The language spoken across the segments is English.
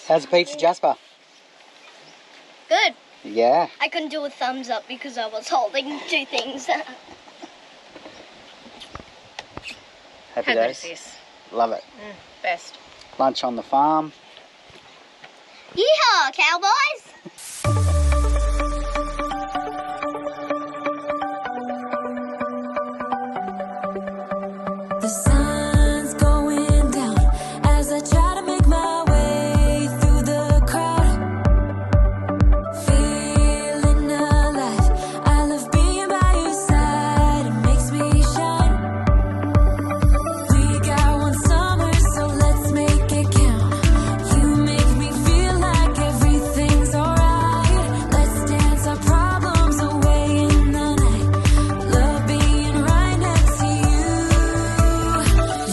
How's the pizza, Jasper? Good. Yeah. I couldn't do a thumbs up because I was holding two things. Happy How good days. is this? Love it. Best. Lunch on the farm. Yeehaw, cowboys! The sun's going down as I try to make my way through the crowd. Feeling alive, I love being by your side. It makes me shine. We got one summer, so let's make it count. You make me feel like everything's alright. Let's dance our problems away in the night. Love being right next to you.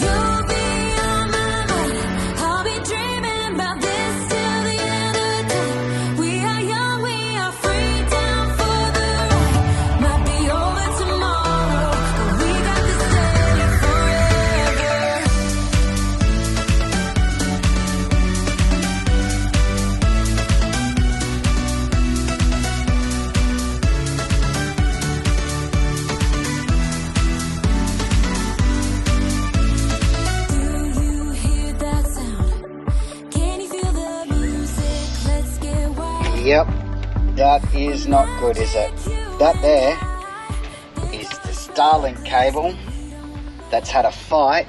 You'll be on my mind. I'll be dreaming about this till the end of time. We are young, we are free, down for the ride. Might be over tomorrow, but we got this steady forever. Do you hear that sound? Can you feel the music? Let's get wild. Yep. That is not good, is it? That there is the Starlink cable that's had a fight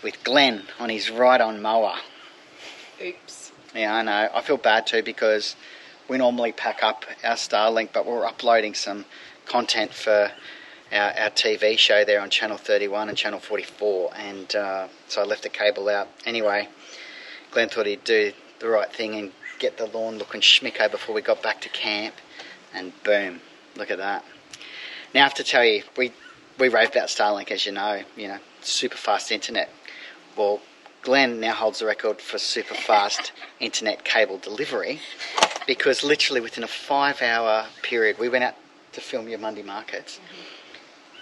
with Glenn on his ride-on mower. Oops. Yeah, I know. I feel bad too because we normally pack up our Starlink, but we're uploading some content for our TV show there on Channel 31 and Channel 44, and so I left the cable out. Anyway, Glenn thought he'd do the right thing and get the lawn looking schmicko before we got back to camp, and boom, look at that. Now I have to tell you, we rave about Starlink, as you know, super fast internet. Well, Glenn now holds the record for super fast internet cable delivery, because literally within a 5-hour period, we went out to film your Monday markets.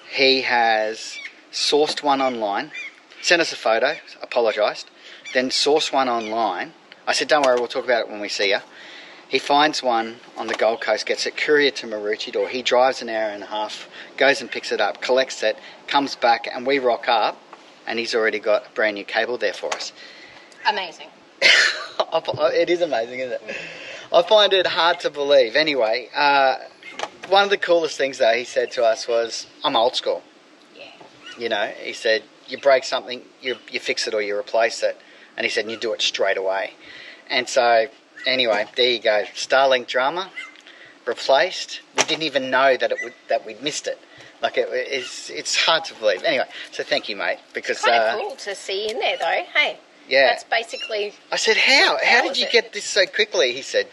He has sourced one online, sent us a photo, apologised, then sourced one online. I said, don't worry, we'll talk about it when we see you. He finds one on the Gold Coast, gets it courier to Maroochydore. He drives an hour and a half, goes and picks it up, collects it, comes back, and we rock up, and he's already got a brand new cable there for us. Amazing. It is amazing, isn't it? I find it hard to believe. Anyway, one of the coolest things, though, he said to us was, I'm old school. Yeah. He said, you break something, you fix it or you replace it. And he said, and you do it straight away. And so, anyway, there you go. Starlink drama replaced. We didn't even know that we'd missed it. Like, it's hard to believe. Anyway, so thank you, mate. Because Kind of cool to see you in there, though. Hey. Yeah. That's basically... I said, how? How did was you it? get this so quickly? He said,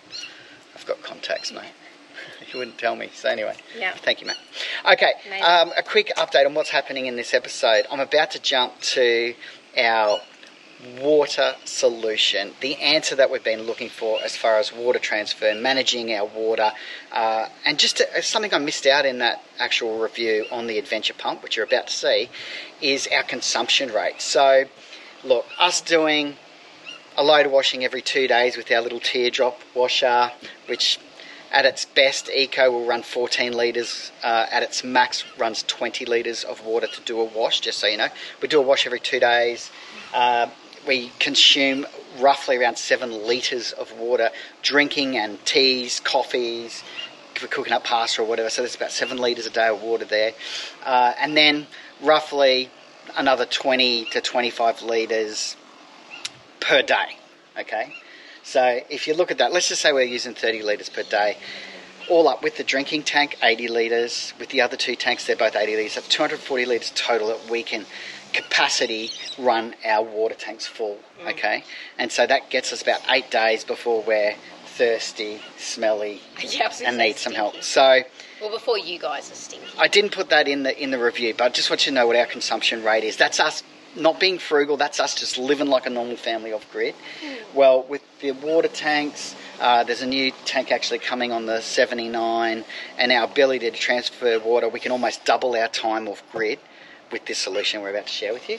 I've got contacts, mate. He wouldn't tell me. So anyway, Yeah. thank you, mate. Okay, Amazing. a quick update on what's happening in this episode. I'm about to jump to our water solution, the answer that we've been looking for as far as water transfer, managing our water, and just something I missed out in that actual review on the Adventure Pump, which you're about to see, is our consumption rate. So, look, us doing a load of washing every 2 days with our little teardrop washer, which at its best, Eco will run 14 litres. At its max, runs 20 litres of water to do a wash, just so you know. We do a wash every 2 days. We consume roughly around 7 litres of water, drinking and teas, coffees, if we're cooking up pasta or whatever. So there's about 7 litres a day of water there. And then roughly another 20 to 25 litres per day, okay? So if you look at that, let's just say we're using 30 litres per day. All up with the drinking tank, 80 litres. With the other 2 tanks, they're both 80 litres. So 240 litres total that we can capacity run our water tanks full, okay? And so that gets us about 8 days before we're thirsty, smelly, and need some help. So Well, before you guys are stinky. I didn't put that in the review, but I just want you to know what our consumption rate is. That's us not being frugal, that's us just living like a normal family off grid. Well, with the water tanks, there's a new tank actually coming on the 79, and our ability to transfer water, we can almost double our time off grid with this solution we're about to share with you.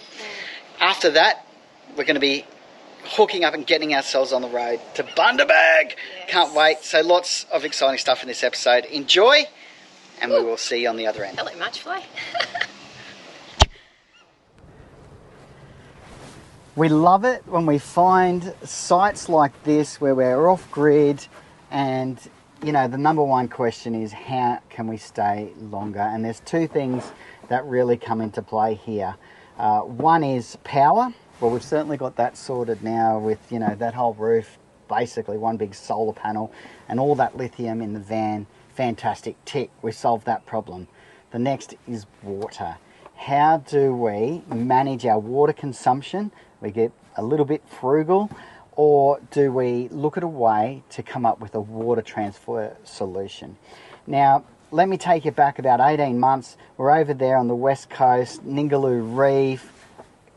After that, we're going to be hooking up and getting ourselves on the road to Bundaberg. Yes. Can't wait. So lots of exciting stuff in this episode. Enjoy, and we will see you on the other end. Hello, Marchfly. We love it when we find sites like this where we're off grid, and you know, the number one question is how can we stay longer? And there's two things that really come into play here. One is power. Well, we've certainly got that sorted now with, you know, that whole roof, basically one big solar panel and all that lithium in the van. Fantastic, tick, we solved that problem. The next is water. How do we manage our water consumption? We get a little bit frugal, or do we look at a way to come up with a water transfer solution? Now, let me take you back about 18 months. We're over there on the west coast, Ningaloo Reef,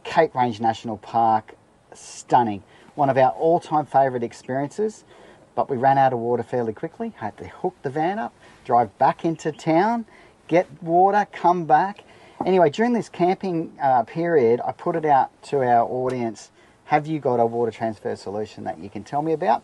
Cape Range National Park. Stunning. One of our all-time favourite experiences, but we ran out of water fairly quickly. Had to hook the van up, drive back into town, get water, come back. Anyway, during this camping period, I put it out to our audience, have you got a water transfer solution that you can tell me about?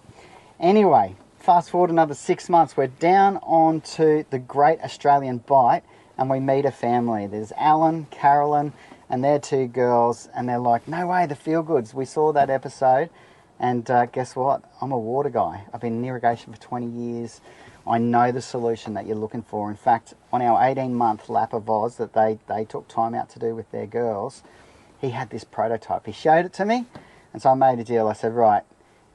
Anyway, fast forward another 6 months, we're down onto the Great Australian Bight, and we meet a family. There's Alan, Carolyn, and their two girls, and they're like, no way, the Feel Goods. We saw that episode, and guess what? I'm a water guy. I've been in irrigation for 20 years. I know the solution that you're looking for. In fact, on our 18-month lap of Oz that they took time out to do with their girls, he had this prototype. He showed it to me, and so I made a deal. I said, right,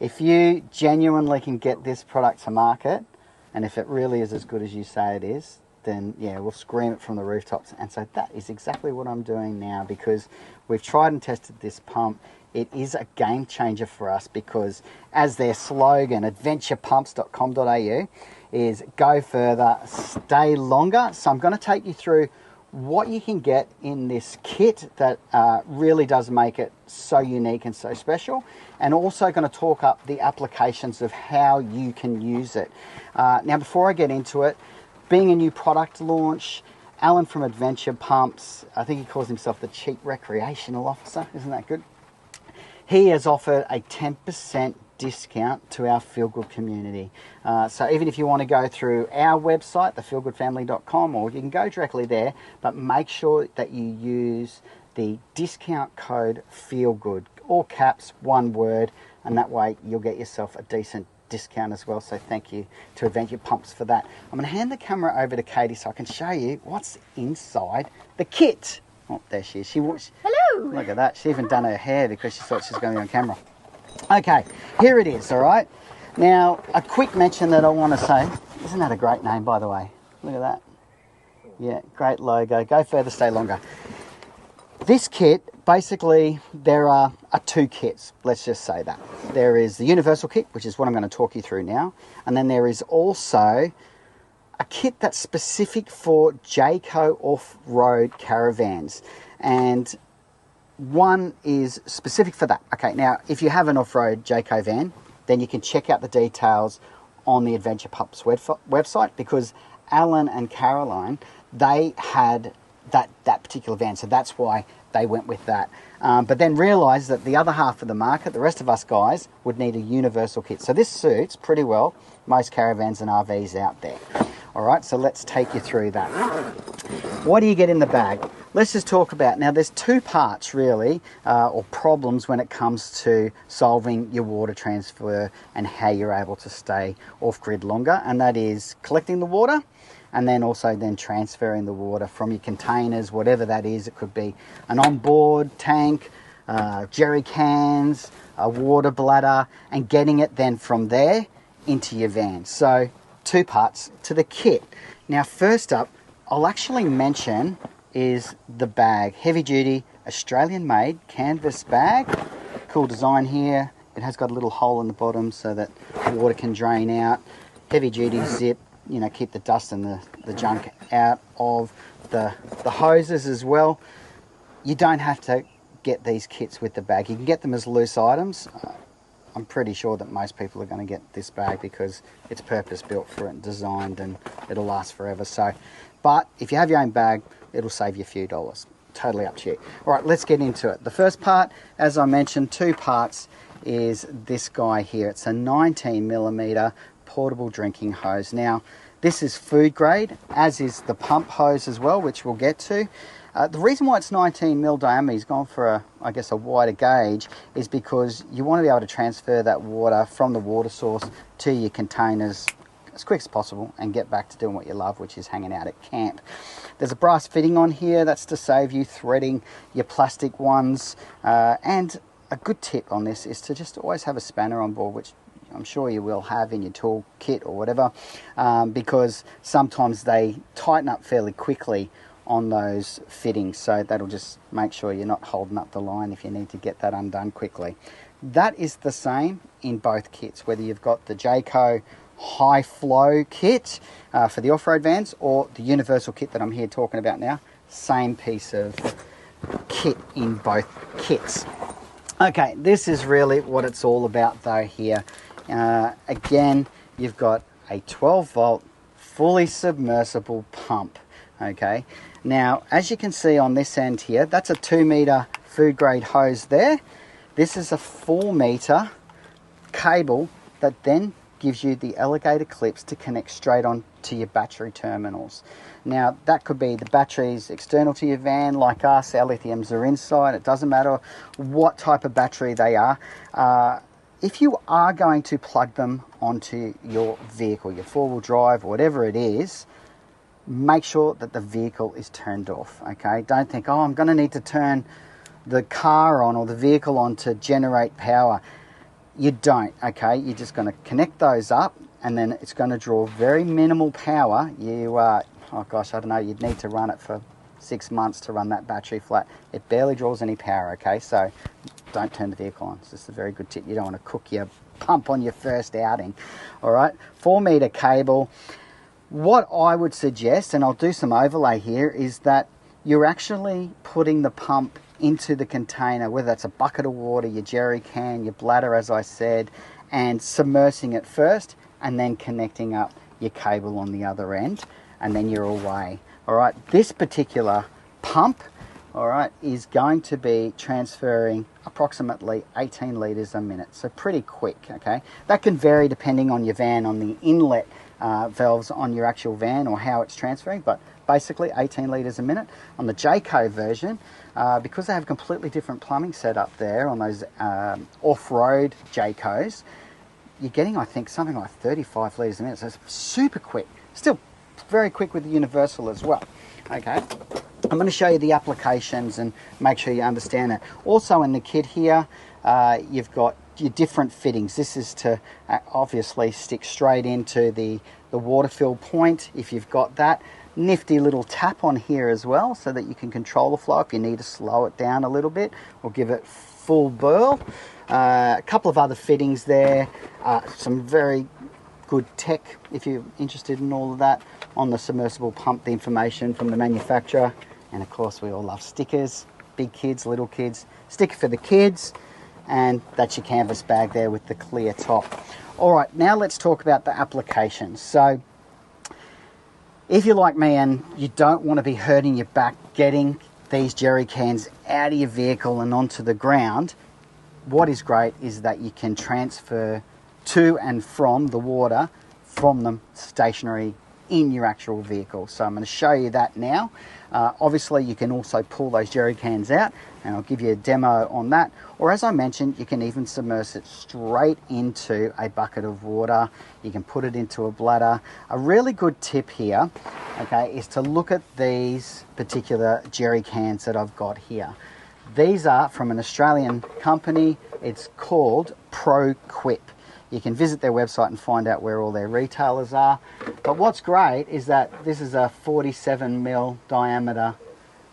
if you genuinely can get this product to market, and if it really is as good as you say it is, then yeah, we'll scream it from the rooftops. And so that is exactly what I'm doing now, because we've tried and tested this pump. It is a game changer for us, because as their slogan, adventurepumps.com.au, is go further, stay longer. So I'm going to take you through what you can get in this kit that really does make it so unique and so special, and also going to talk up the applications of how you can use it. Now, before I get into it, being a new product launch, Alan from Adventure Pumps, I think he calls himself the Chief Recreational Officer, isn't that good? He has offered a 10% discount to our Feel Good community. So even if you want to go through our website, thefeelgoodfamily.com, or you can go directly there, but make sure that you use the discount code FEELGOOD, all caps, one word, and that way you'll get yourself a decent discount as well. So thank you to Adventure Pumps for that. I'm going to hand the camera over to Katie so I can show you what's inside the kit. Oh, there she is. Hello. Look at that. She even done her hair because she thought she was going to be on camera. Okay, here it is, all right? Now, a quick mention that I want to say. Isn't that a great name, by the way? Look at that. Yeah, great logo. Go further, stay longer. This kit, basically, there are two kits. Let's just say that. There is the universal kit, which is what I'm going to talk you through now. And then there is also a kit that's specific for Jayco off-road caravans. And one is specific for that. Okay, now, if you have an off-road Jayco van, then you can check out the details on the Adventure Pumps website, because Alan and Caroline, they had that particular van, so that's why they went with that. But then realised that the other half of the market, the rest of us guys, would need a universal kit. So this suits pretty well most caravans and RVs out there. All right, so let's take you through that. What do you get in the bag? Let's just talk about, now there's two parts really, or problems when it comes to solving your water transfer and how you're able to stay off-grid longer, and that is collecting the water, and then also then transferring the water from your containers, whatever that is. It could be an onboard tank, jerry cans, a water bladder, and getting it then from there into your van. So two parts to the kit. Now first up, I'll actually mention is the bag. Heavy duty, Australian made canvas bag. Cool design here. It has got a little hole in the bottom so that water can drain out. Heavy duty zip, you know, keep the dust and the junk out of the hoses as well. You don't have to get these kits with the bag. You can get them as loose items. I'm pretty sure that most people are going to get this bag because it's purpose built for it and designed, and it'll last forever. So, but if you have your own bag, it'll save you a few dollars. Totally up to you. All right, let's get into it. The first part, as I mentioned, two parts, is this guy here. It's a 19mm portable drinking hose. Now, this is food grade, as is the pump hose as well, which we'll get to. The reason why it's 19mm diameter, he's gone for I guess a wider gauge, is because you want to be able to transfer that water from the water source to your containers as quick as possible and get back to doing what you love, which is hanging out at camp. There's a brass fitting on here. That's to save you threading your plastic ones. And a good tip on this is to just always have a spanner on board, which I'm sure you will have in your tool kit or whatever, because sometimes they tighten up fairly quickly on those fittings, so that'll just make sure you're not holding up the line if you need to get that undone quickly. That is the same in both kits, whether you've got the Jayco high flow kit for the off-road vans or the universal kit that I'm here talking about now. Same piece of kit in both kits. Okay, this is really what it's all about though here. Again, you've got a 12 volt fully submersible pump. Okay, now as you can see on this end here, that's a 2 meter food grade hose there. This is a 4 meter cable that then gives you the alligator clips to connect straight on to your battery terminals. Now that could be the batteries external to your van, like us, our lithiums are inside. It doesn't matter what type of battery they are. If you are going to plug them onto your vehicle, your four-wheel drive, whatever it is, make sure that the vehicle is turned off, okay? Don't think, oh, I'm going to need to turn the car on or the vehicle on to generate power. You don't, okay? You're just going to connect those up, and then it's going to draw very minimal power. Oh gosh, I don't know, you'd need to run it for 6 months to run that battery flat. It barely draws any power, okay? So don't turn the vehicle on. It's just a very good tip. You don't want to cook your pump on your first outing, all right? 4 meter cable. What I would suggest, and I'll do some overlay here, is that you're actually putting the pump into the container, whether that's a bucket of water, your jerry can, your bladder, as I said, and submersing it first, and then connecting up your cable on the other end, and then you're away. All right, this particular pump, all right, is going to be transferring approximately 18 litres a minute, so pretty quick, okay? That can vary depending on your van, on the inlet valves on your actual van or how it's transferring, but basically 18 litres a minute. On the Jayco version, because they have a completely different plumbing setup there on those off-road Jaycos, you're getting, I think, something like 35 litres a minute, so it's super quick. Still very quick with the universal as well, okay? I'm going to show you the applications and make sure you understand that. Also in the kit here, you've got your different fittings. This is to obviously stick straight into the water fill point if you've got that. Nifty little tap on here as well so that you can control the flow if you need to slow it down a little bit or give it full burl. A couple of other fittings there, some very good tech if you're interested in all of that on the submersible pump, the information from the manufacturer, and of course we all love stickers, big kids, little kids, sticker for the kids, and that's your canvas bag there with the clear top. All right, now let's talk about the applications. So if you're like me and you don't want to be hurting your back getting these jerry cans out of your vehicle and onto the ground, what is great is that you can transfer to and from the water from them stationary in your actual vehicle. So I'm going to show you that now. Obviously you can also pull those jerry cans out, and I'll give you a demo on that. Or as I mentioned, you can even submerge it straight into a bucket of water. You can put it into a bladder. A really good tip here, okay, is to look at these particular jerry cans that I've got here. These are from an Australian company. It's called ProQuip. You can visit their website and find out where all their retailers are. But what's great is that this is a 47mm diameter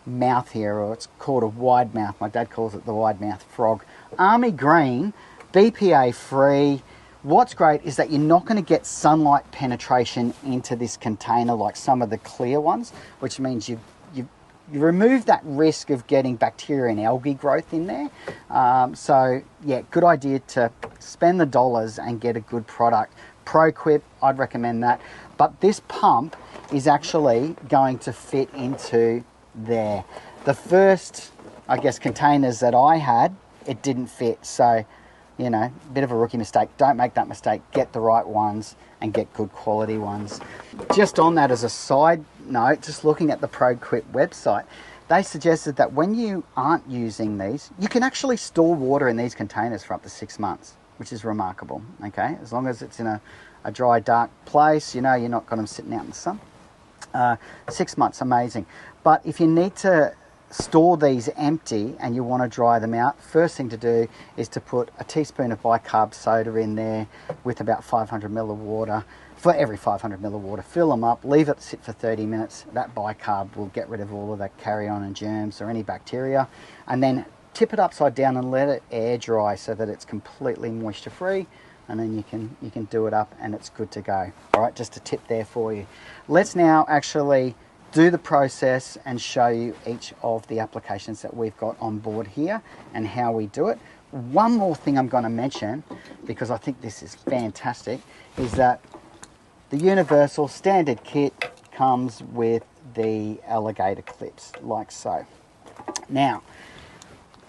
mouth here, or it's called a wide mouth. My dad calls it the wide mouth frog. Army green, BPA free. What's great is that you're not going to get sunlight penetration into this container like some of the clear ones, which means you remove that risk of getting bacteria and algae growth in there. So yeah, good idea to spend the dollars and get a good product. ProQuip, I'd recommend that. But this pump is actually going to fit into there. The first, I guess, containers that I had, it didn't fit. So you know, a bit of a rookie mistake. Don't make that mistake. Get the right ones and get good quality ones. Just on that, as a side note, just looking at the ProQuip website, they suggested that when you aren't using these, you can actually store water in these containers for up to 6 months, which is remarkable, okay? As long as it's in a dry, dark place, you know, you're not got them sitting out in the sun. 6 months, amazing. But if you need to store these empty and you want to dry them out, first thing to do is to put a teaspoon of bicarb soda in there with about 500 ml of water. For every 500 ml of water, fill them up, leave it sit for 30 minutes. That bicarb will get rid of all of that carry-on and germs or any bacteria. And then tip it upside down and let it air dry so that it's completely moisture free. And then you can do it up and it's good to go. All right, just a tip there for you. Let's now actually do the process and show you each of the applications that we've got on board here and how we do it. One more thing I'm going to mention, because I think this is fantastic, is that the universal standard kit comes with the alligator clips, like so. Now,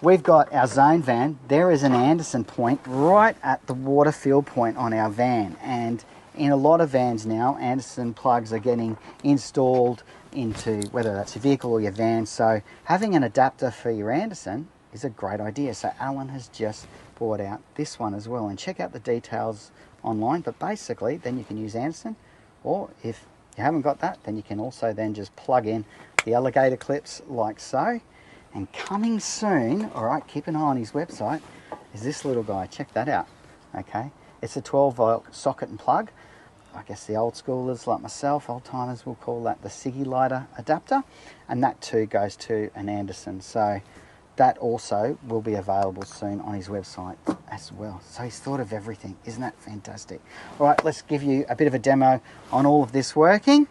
we've got our zone van. There is an Anderson point right at the water fill point on our van. And in a lot of vans now, Anderson plugs are getting installed into whether that's your vehicle or your van. So having an adapter for your Anderson is a great idea. So Alan has just brought out this one as well. And check out the details online. But basically, then you can use Anderson. Or if you haven't got that, then you can also then just plug in the alligator clips like so. And coming soon, all right, keep an eye on his website, is this little guy. Check that out, okay? It's a 12-volt socket and plug. I guess the old schoolers like myself, old timers, will call that the Siggy lighter adapter. And that too goes to an Anderson. So that also will be available soon on his website as well. So he's thought of everything. Isn't that fantastic? All right, let's give you a bit of a demo on all of this working.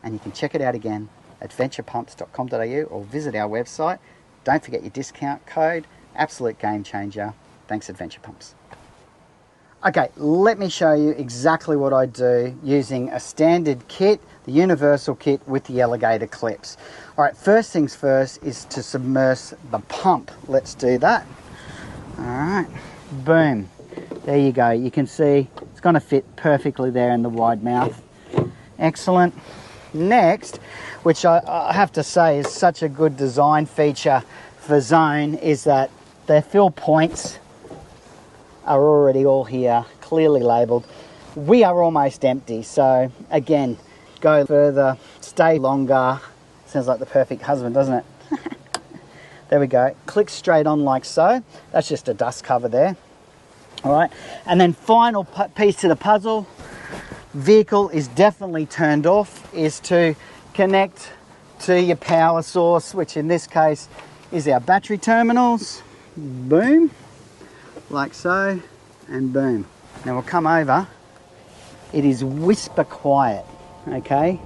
And you can check it out again at venturepumps.com.au or visit our website. Don't forget your discount code. Absolute game changer. Thanks, Adventure Pumps. Okay, let me show you exactly what I do using a standard kit, the universal kit with the alligator clips. All right, first things first is to submerge the pump. Let's do that. All right, boom. There you go. You can see it's going to fit perfectly there in the wide mouth. Excellent. Next, which I have to say is such a good design feature for Zone, is that their fill points are already all here, clearly labelled. We are almost empty, so again, go further, stay longer. Sounds like the perfect husband, doesn't it? There we go. Click straight on like so. That's just a dust cover there. All right, and then final piece to the puzzle, vehicle is definitely turned off, is to connect to your power source, which in this case is our battery terminals. Boom, like so, and boom. Now we'll come over. It is whisper quiet, okay?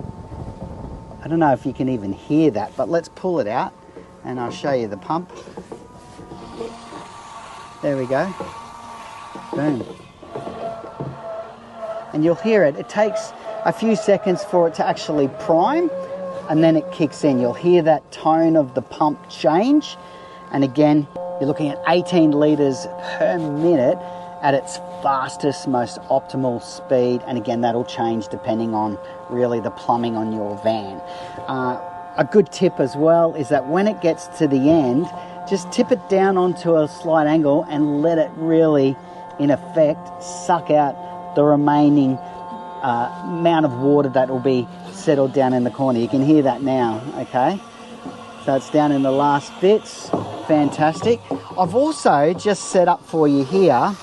I don't know if you can even hear that, but let's pull it out and I'll show you the pump. There we go. Boom. And you'll hear it. It takes a few seconds for it to actually prime, and then it kicks in. You'll hear that tone of the pump change. And again, you're looking at 18 litres per minute at its fastest, most optimal speed. And again, that'll change depending on really the plumbing on your van. A good tip as well is that when it gets to the end, just tip it down onto a slight angle and let it really, in effect, suck out the remaining amount of water that will be settled down in the corner. You can hear that now, okay? So it's down in the last bits. Fantastic. I've also just set up for you here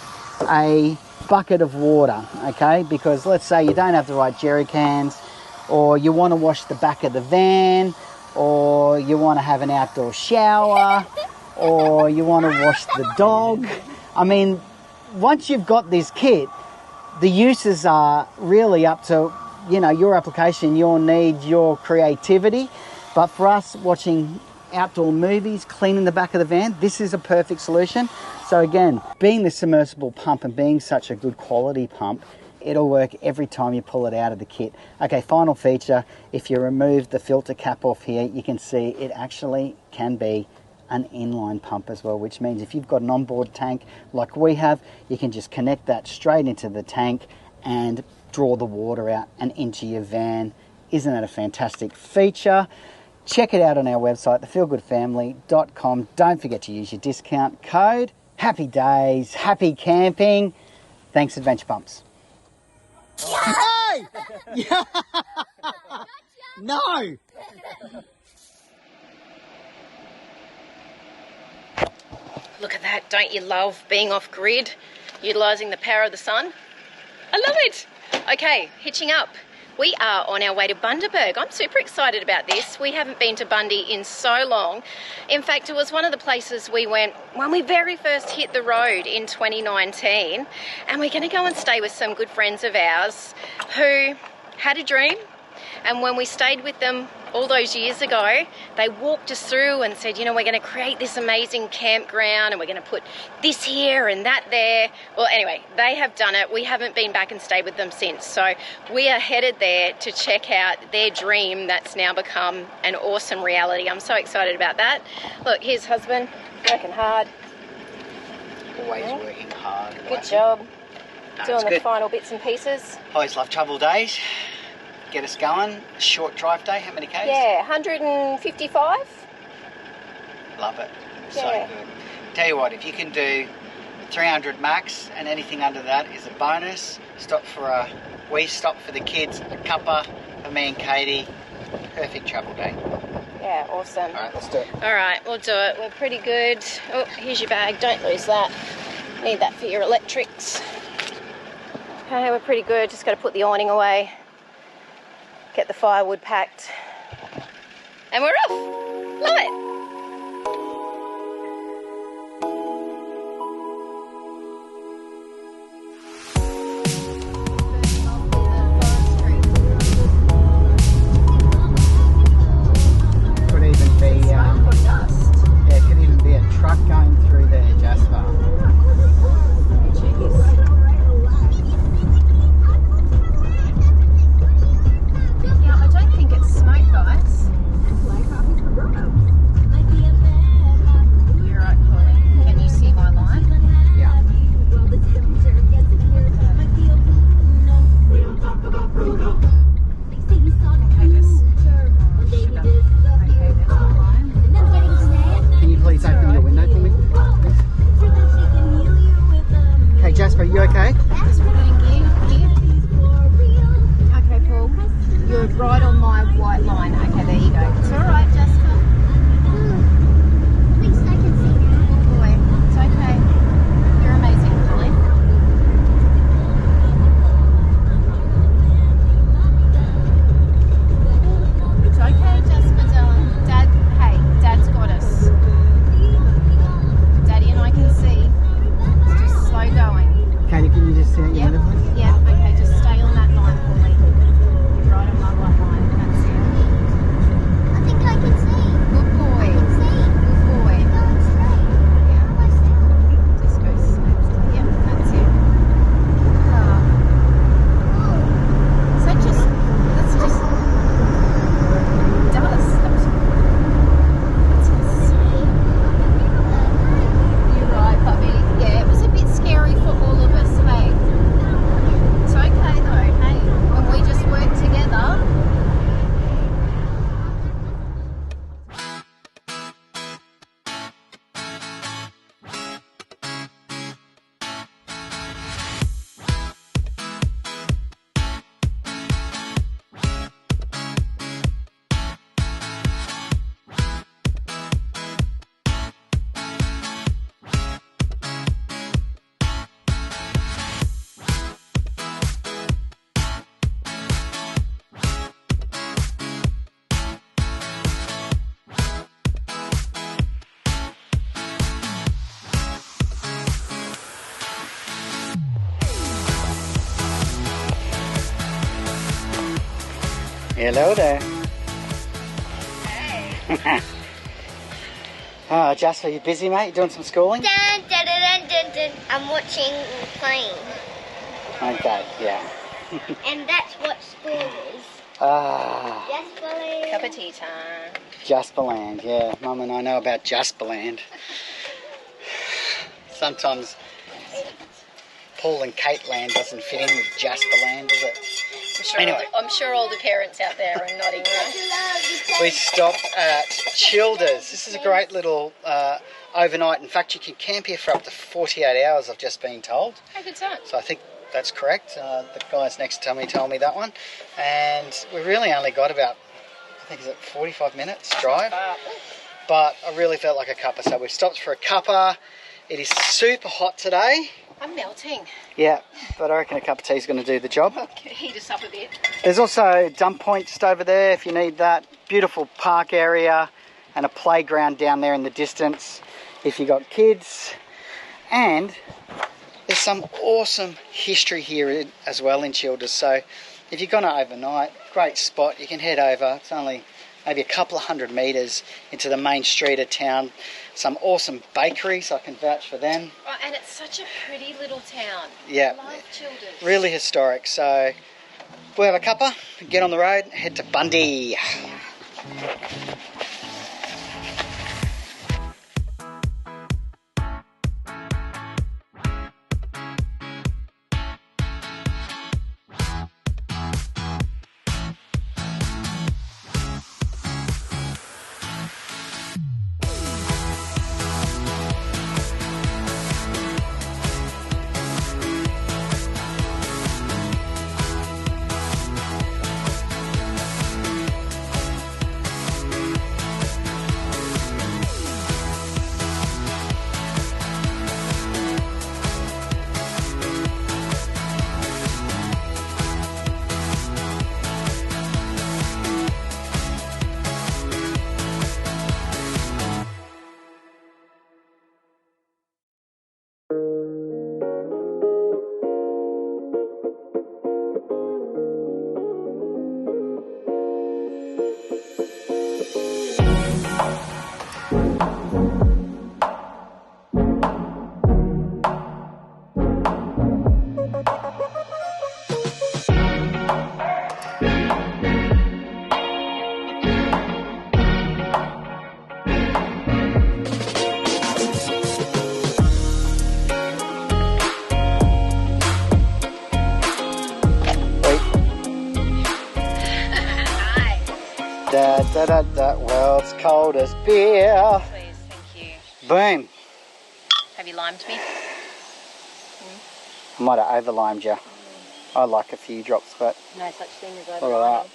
a bucket of water, okay? Because let's say you don't have the right jerry cans, or you want to wash the back of the van, or you want to have an outdoor shower, or you want to wash the dog. I mean, once you've got this kit, the uses are really up to, you know, your application, your need, your creativity. But for us watching outdoor movies, cleaning the back of the van, this is a perfect solution. So again, being the submersible pump and being such a good quality pump, it'll work every time you pull it out of the kit. Okay, final feature, if you remove the filter cap off here, you can see it actually can be an inline pump as well, which means if you've got an onboard tank like we have, you can just connect that straight into the tank and draw the water out and into your van. Isn't that a fantastic feature? Check it out on our website, thefeelgoodfamily.com. Don't forget to use your discount code. Happy days, happy camping. Thanks, Adventure Pumps. Hey! No! Look at that. Don't you love being off grid, utilising the power of the sun? I love it. Okay, hitching up. We are on our way to Bundaberg. I'm super excited about this. We haven't been to Bundy in so long. In fact, it was one of the places we went when we very first hit the road in 2019. And we're going to go and stay with some good friends of ours who had a dream. And when we stayed with them all those years ago, they walked us through and said, you know, we're going to create this amazing campground and we're going to put this here and that there. Well, anyway, they have done it. We haven't been back and stayed with them since. So we are headed there to check out their dream that's now become an awesome reality. I'm so excited about that. Look, here's husband, working hard. Always working hard. Good job. No, Doing the good. final bits and pieces. Always love travel days. Get us going. Short drive day. How many k's? Yeah, 155. Love it. So Yeah. good. Tell you what, if you can do 300 max and anything under that is a bonus. We stop for the kids, a cuppa for me and Katie. Perfect travel day. Yeah, awesome. All right, let's do it. All right, we'll do it. We're pretty good. Oh, here's your bag. Don't lose that. Need that for your electrics. Okay, we're pretty good. Just got to put the awning away. Get the firewood packed. And we're off. Love it. Could even be, it could even be a truck going through there, Jasper. Yeah, I don't think it's smoke, guys. You're right, Pauline. Can you see my line? Yeah. Okay, just... Okay, there's my line. Can you please open your window for me? Okay, Jasper, you okay? Just putting you here. Okay, Paul. You're right on my white line. Okay, there you go. It's all right, Jessica. Good boy. It's okay. You're amazing, Pauline. It's okay, Jessica, darling. Dad's got us. Daddy and I can see. It's just slow going. Katie, can you just see out your Yep. window, please? Yeah, okay, just stay on that line, Pauline. You're right on my white line. That's it. Good boy. Good boy. Yeah. Just go straight. Yep, that's it. So that's just You're right, puppy. Yeah, it was a bit scary for all of us, hey. It's okay though, hey. When we just work together. Hello there. Hey. Oh, Jasper, you busy, mate? You doing some schooling? Dun, dun, dun, dun, dun, dun. I'm watching plane. Okay, yeah. And that's what school is. Ah, Yes, Cup of tea time. Jasperland. Yeah, Mum and I know about Jasperland. Sometimes Paul and Kate Land doesn't fit in with Jasperland, does it? Anyway. I'm sure all the parents out there are nodding, right? We stopped at Childers. This is a great little overnight. In fact, you can camp here for up to 48 hours, I've just been told. How good's that? So I think that's correct. The guys next to me told me that one. And we really only got about, I think, is it 45 minutes drive? But I really felt like a cuppa. So we've stopped for a cuppa. It is super hot today. I'm melting. Yeah, but I reckon a cup of tea is going to do the job. Heat us up a bit. There's also a dump point just over there if you need that. Beautiful park area and a playground down there in the distance if you got kids. And there's some awesome history here as well in Childers. So if you're going to overnight, great spot. You can head over. It's only maybe a couple of 100 metres into the main street of town. Some awesome bakeries, I can vouch for them. Oh, and it's such a pretty little town. Yeah, I love Childers. really historic. So we'll have a cuppa, get on the road, head to Bundy. World's coldest beer. Please, thank you. Boom. Have you limed me? I might have over-limed you. I like a few drops, but No such thing as look at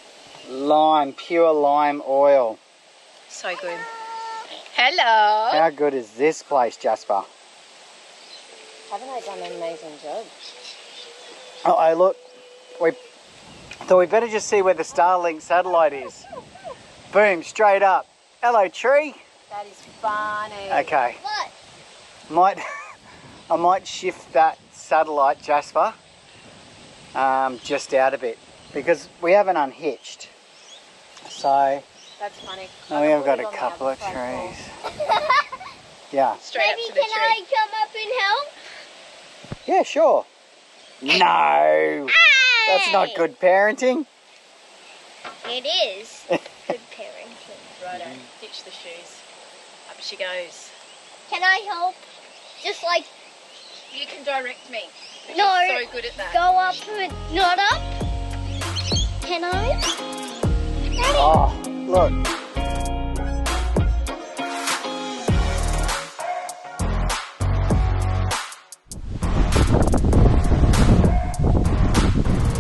that. Lime, pure lime oil. So good. Hello. How good is this place, Jasper? Haven't I done an amazing job? Oh, look. We thought we better just see where the Starlink satellite is. Boom, straight up. Hello, tree. That is funny. Okay. What? I might shift that satellite, Jasper, just out a bit because we haven't unhitched. So That's funny. we have got a couple of trees. Yeah. Straight Maybe up to the can tree. I come up and help? Yeah, sure. No. That's not good parenting. It is. Good parenting. Righto, ditch the shoes. Up she goes. Can I help? Just like You can direct me. No. You're so good at that. go up and not up? Can I? Daddy. Oh, look.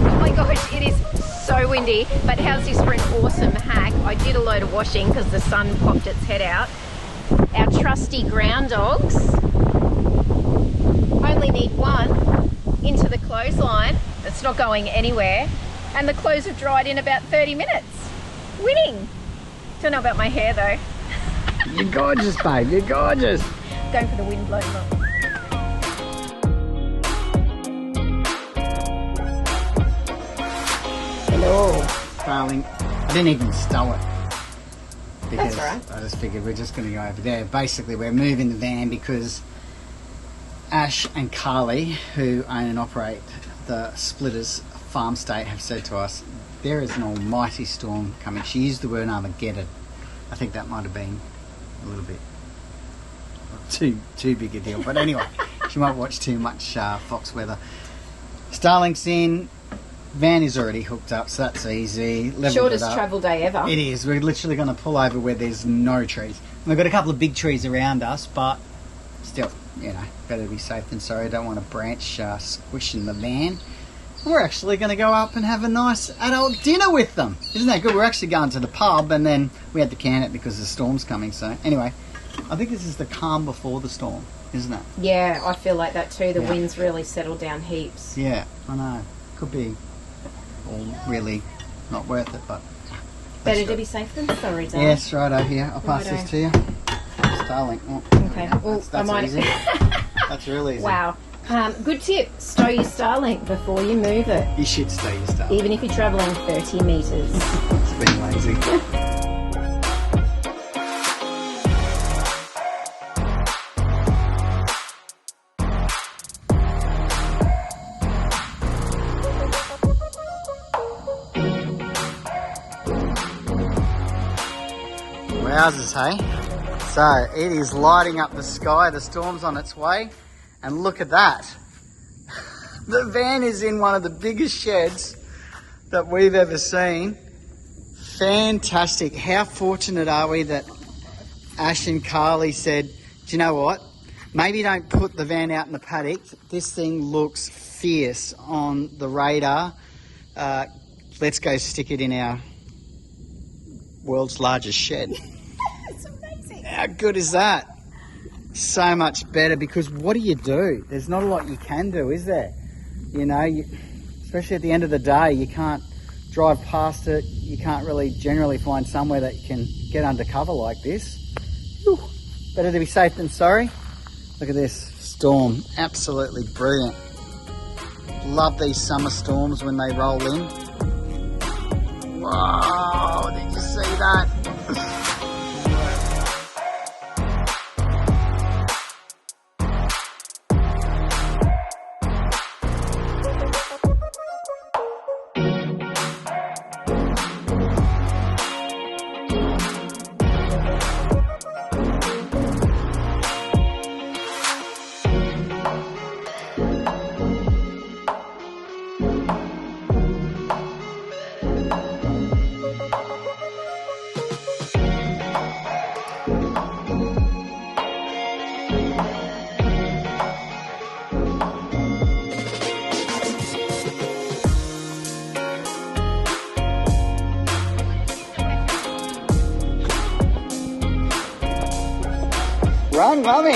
Oh my gosh, it is so windy, but how's this for an awesome hack? I did a load of washing because the sun popped its head out. Our trusty ground dogs only need one into the clothesline. It's not going anywhere. And the clothes have dried in about 30 minutes. Winning. Don't know about my hair though. You're gorgeous, babe. You're gorgeous. Going for the wind blown look. Hello, darling. I didn't even stow it because That's all right. I just figured we're just going to go over there. Basically, we're moving the van because Ash and Carly, who own and operate the Splitters farm state, have said to us there is an almighty storm coming. She used the word Armageddon. I think that might have been a little bit too big a deal. But anyway, she might watch too much Fox weather. Starlink's in. Van is already hooked up, so that's easy. Shortest travel day ever. It is. We're literally going to pull over where there's no trees. We've got a couple of big trees around us, but still, you know, better be safe than sorry. I don't want a branch squishing the van. We're actually going to go up and have a nice adult dinner with them. Isn't that good? We're actually going to the pub, and then we had to can it because the storm's coming. So anyway, I think this is the calm before the storm, isn't it? Yeah, I feel like that too. The wind's really settled down heaps. Yeah, I know. Could be all really not worth it, but better to be safe than sorry, darling. yes, righto here. I'll pass this to you. Starlink. Oh, Okay. yeah, Well, that's easy. That's real easy. Wow. Good tip. Stow your Starlink before you move it. You should stay your Starlink. Even if you're travelling 30 metres. It's been lazy. Wowzers, hey? So it is lighting up the sky. The storm's on its way. And look at that. The van is in one of the biggest sheds that we've ever seen. Fantastic. How fortunate are we that Ash and Carly said, do you know what? Maybe don't put the van out in the paddock. This thing looks fierce on the radar. Let's go stick it in our world's largest shed. It's amazing. How good is that? So much better, because what do? There's not a lot you can do, is there? You know, especially at the end of the day, you can't drive past it. You can't really generally find somewhere that you can get under cover like this. Whew. Better to be safe than sorry. Look at this storm. Absolutely brilliant. Love these summer storms when they roll in. Whoa, did you see that? Run, mummy!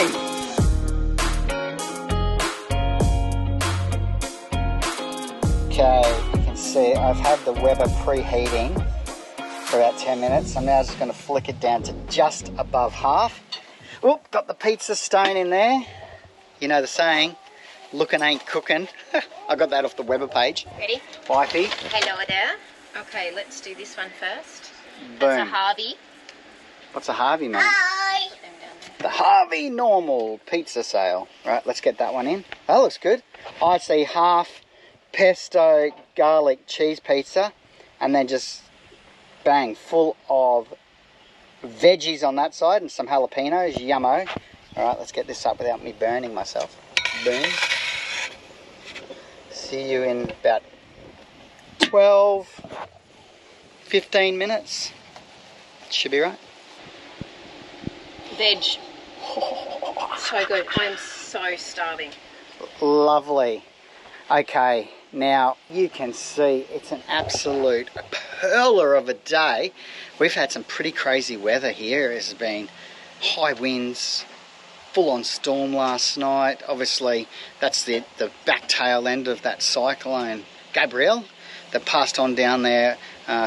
Okay, you can see I've had the Weber preheating for about 10 minutes. I'm now just going to flick it down to just above half. Oop, got the pizza stone in there. You know the saying, looking ain't cooking. I got that off the Weber page. Ready? Wifey. Hello there. Okay, let's do this one first. Boom. That's a Harvey. What's a Harvey, man? Hi. Put them down there. The Harvey Normal pizza sale. Right, let's get that one in. That looks good. I see half pesto garlic cheese pizza, and then just bang, full of veggies on that side and some jalapenos. Yummo. All right, let's get this up without me burning myself. Boom. See you in about 12, 15 minutes. Should be right. Veg. So good. I'm so starving. Lovely. Okay, now you can see it's an absolute pearler of a day. We've had some pretty crazy weather here. It's been high winds, full-on storm last night. Obviously, that's the back tail end of that cyclone Gabrielle that passed on down there,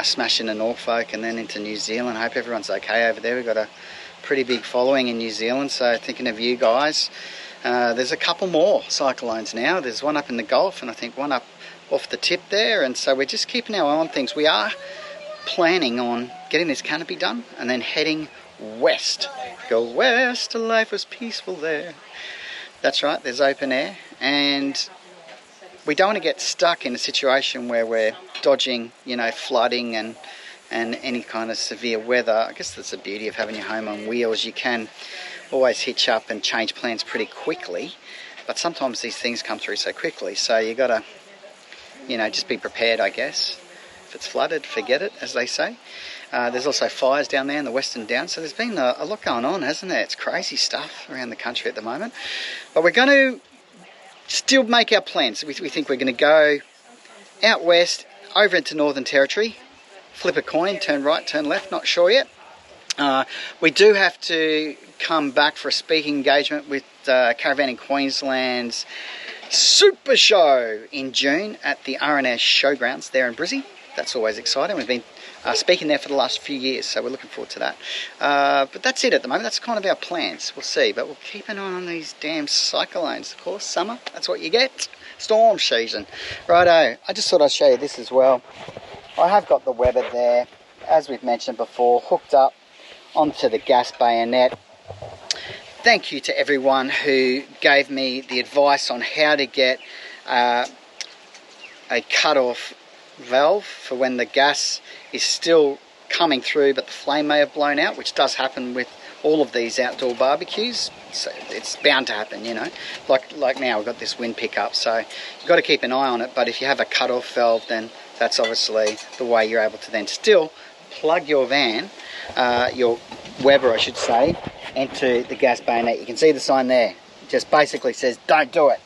smashing into Norfolk and then into New Zealand. I hope everyone's okay over there. We've got a pretty big following in New Zealand, so thinking of you guys. There's a couple more cyclones now. There's one up in the Gulf and I think one up off the tip there, and so we're just keeping our eye on things. We are planning on getting this canopy done and then heading west. Go west, life was peaceful there. That's right, there's open air, and we don't want to get stuck in a situation where we're dodging, you know, flooding and any kind of severe weather. I guess that's the beauty of having your home on wheels. You can always hitch up and change plans pretty quickly, but sometimes these things come through so quickly, so you got to, you know, just be prepared, I guess. If it's flooded, forget it, as they say. There's also fires down there in the Western Downs, so there's been a lot going on, hasn't there? It's crazy stuff around the country at the moment. But we're going to still make our plans. We think we're going to go out west, over into Northern Territory, flip a coin, turn right, turn left, not sure yet. We do have to come back for a speaking engagement with Caravan in Queensland's Super Show in June at the RNS Showgrounds there in Brizzy. That's always exciting. We've been speaking there for the last few years, so we're looking forward to that. But that's it at the moment. That's kind of our plans. We'll see, but we'll keep an eye on these damn cyclones. Of course, summer, that's what you get. Storm season. Righto, I just thought I'd show you this as well. I have got the Weber there, as we've mentioned before, hooked up onto the gas bayonet. Thank you to everyone who gave me the advice on how to get a cut-off valve for when the gas is still coming through but the flame may have blown out, which does happen with all of these outdoor barbecues. So it's bound to happen, you know. Like now we've got this wind pickup, so you've got to keep an eye on it. But if you have a cut-off valve, then that's obviously the way you're able to then still plug your van, your Weber I should say, into the gas bayonet. You can see the sign there. It just basically says don't do it.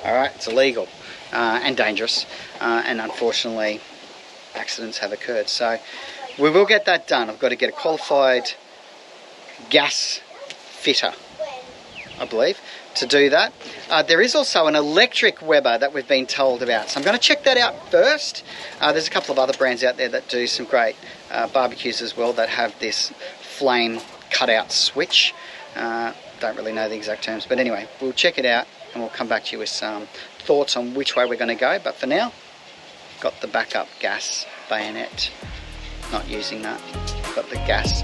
Alright, it's illegal and dangerous, and unfortunately accidents have occurred. So we will get that done. I've got to get a qualified gas fitter, I believe, to do that. There is also an electric Weber that we've been told about, so I'm going to check that out first. There's a couple of other brands out there that do some great barbecues as well that have this flame cutout switch. Don't really know the exact terms, but anyway, we'll check it out and we'll come back to you with some thoughts on which way we're going to go. But for now, got the backup gas bayonet, not using that, got the gas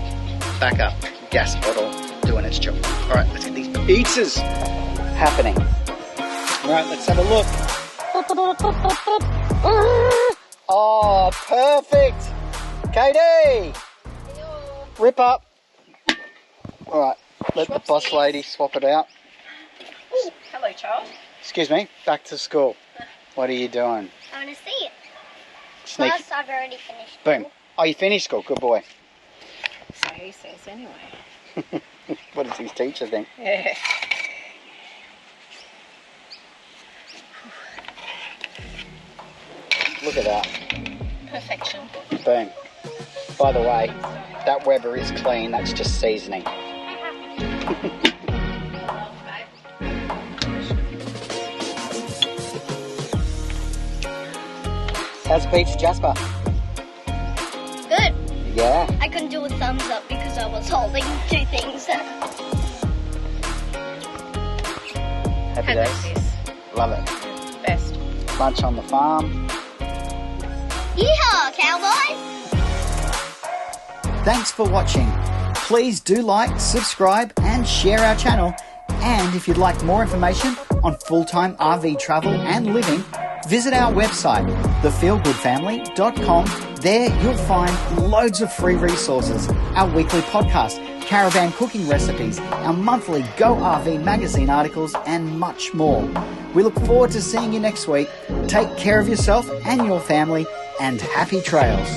backup gas bottle doing its job. All right, let's get these pizzas happening. All right, let's have a look. Oh, perfect. Katie, rip up. All right, let the boss lady swap it out. Hello, child. Excuse me, back to school. What are you doing? I want to see it. Sneak. Plus, I've already finished. Boom. Oh, you finished school. Good boy. So he says anyway. What does his teacher think? Yeah. Look at that. Perfection. Boom. By the way, that Weber is clean. That's just seasoning. How's Pizza Jasper? Good. Yeah. I couldn't do a thumbs up because I was holding two things. Happy days. Love it. Best. Lunch on the farm. Yeehaw, cowboys! Thanks for watching. Please do like, subscribe and share our channel. And if you'd like more information on full-time RV travel and living, visit our website, thefeelgoodfamily.com. There you'll find loads of free resources, our weekly podcast, caravan cooking recipes, our monthly Go RV magazine articles and much more. We look forward to seeing you next week. Take care of yourself and your family and happy trails.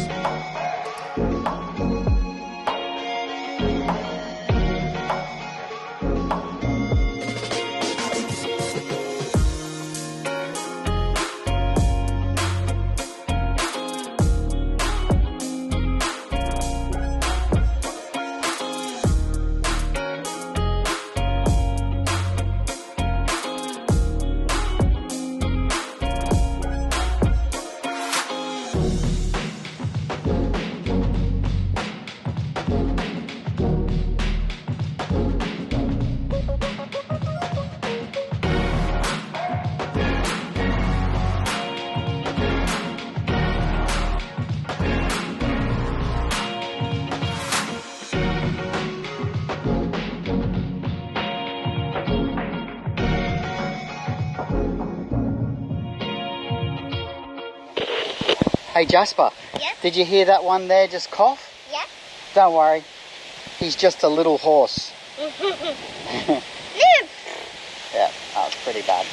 Hey Jasper, Yeah? did you hear that one there just cough? Yeah? Don't worry, he's just a little horse. Live! Yeah, that was pretty bad.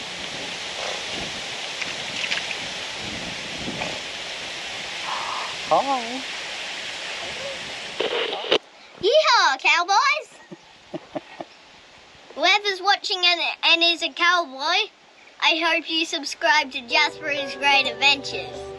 Hi. Yeehaw, cowboys! Whoever's watching and is a cowboy, I hope you subscribe to Jasper's Great Adventures.